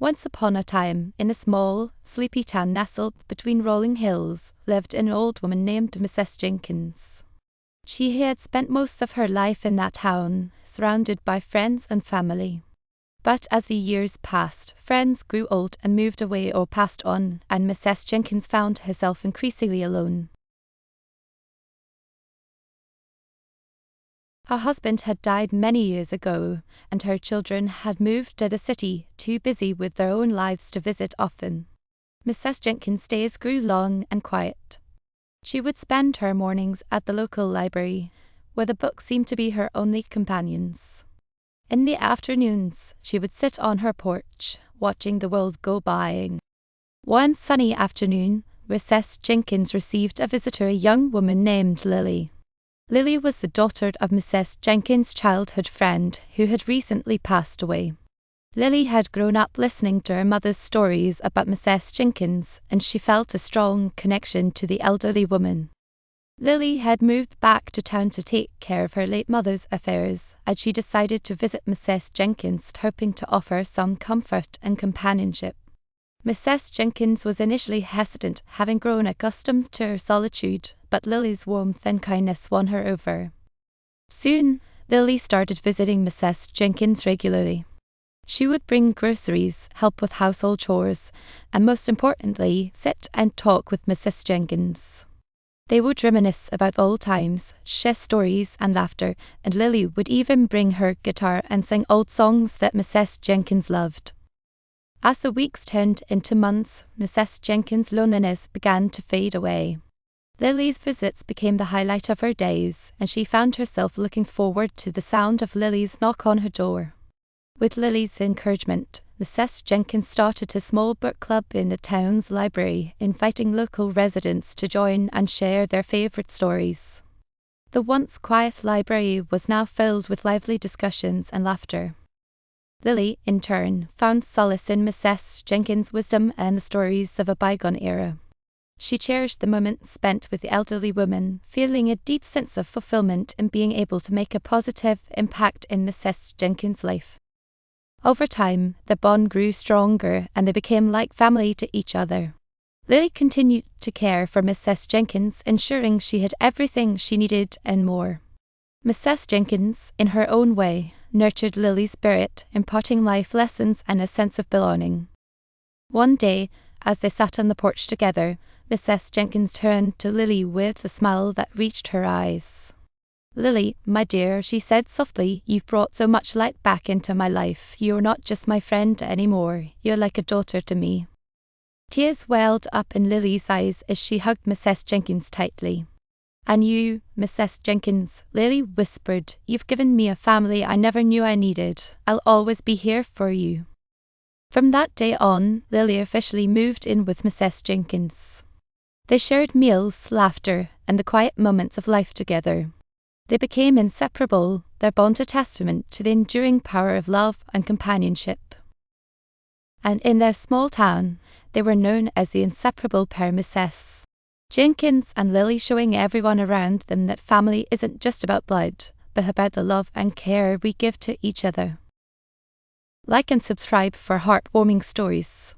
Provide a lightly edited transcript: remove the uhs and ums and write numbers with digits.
Once upon a time, in a small, sleepy town nestled between rolling hills, lived an old woman named Mrs. Jenkins. She had spent most of her life in that town, surrounded by friends and family. But as the years passed, friends grew old and moved away or passed on, and Mrs. Jenkins found herself increasingly alone. Her husband had died many years ago, and her children had moved to the city, too busy with their own lives to visit often. Mrs. Jenkins' days grew long and quiet. She would spend her mornings at the local library, where the books seemed to be her only companions. In the afternoons, she would sit on her porch, watching the world go by. One sunny afternoon, Mrs. Jenkins received a visitor, a young woman named Lily. Lily was the daughter of Mrs. Jenkins' childhood friend, who had recently passed away. Lily had grown up listening to her mother's stories about Mrs. Jenkins, and she felt a strong connection to the elderly woman. Lily had moved back to town to take care of her late mother's affairs, and she decided to visit Mrs. Jenkins, hoping to offer some comfort and companionship. Mrs. Jenkins was initially hesitant, having grown accustomed to her solitude, but Lily's warmth and kindness won her over. Soon, Lily started visiting Mrs. Jenkins regularly. She would bring groceries, help with household chores, and most importantly, sit and talk with Mrs. Jenkins. They would reminisce about old times, share stories and laughter, and Lily would even bring her guitar and sing old songs that Mrs. Jenkins loved. As the weeks turned into months, Mrs. Jenkins' loneliness began to fade away. Lily's visits became the highlight of her days, and she found herself looking forward to the sound of Lily's knock on her door. With Lily's encouragement, Mrs. Jenkins started a small book club in the town's library, inviting local residents to join and share their favourite stories. The once quiet library was now filled with lively discussions and laughter. Lily, in turn, found solace in Mrs. Jenkins' wisdom and the stories of a bygone era. She cherished the moments spent with the elderly woman, feeling a deep sense of fulfillment in being able to make a positive impact in Mrs. Jenkins' life. Over time, the bond grew stronger and they became like family to each other. Lily continued to care for Mrs. Jenkins, ensuring she had everything she needed and more. Mrs. Jenkins, in her own way, nurtured Lily's spirit, imparting life lessons and a sense of belonging. One day, as they sat on the porch together, Mrs. Jenkins turned to Lily with a smile that reached her eyes. "Lily, my dear," she said softly, "you've brought so much light back into my life. You're not just my friend anymore. You're like a daughter to me." Tears welled up in Lily's eyes as she hugged Mrs. Jenkins tightly. "And you, Mrs. Jenkins," Lily whispered, "you've given me a family I never knew I needed. I'll always be here for you." From that day on, Lily officially moved in with Mrs. Jenkins. They shared meals, laughter, and the quiet moments of life together. They became inseparable, their bond a testament to the enduring power of love and companionship. And in their small town, they were known as the inseparable pair, Mrs. Jenkins and Lily, showing everyone around them that family isn't just about blood, but about the love and care we give to each other. Like and subscribe for heartwarming stories.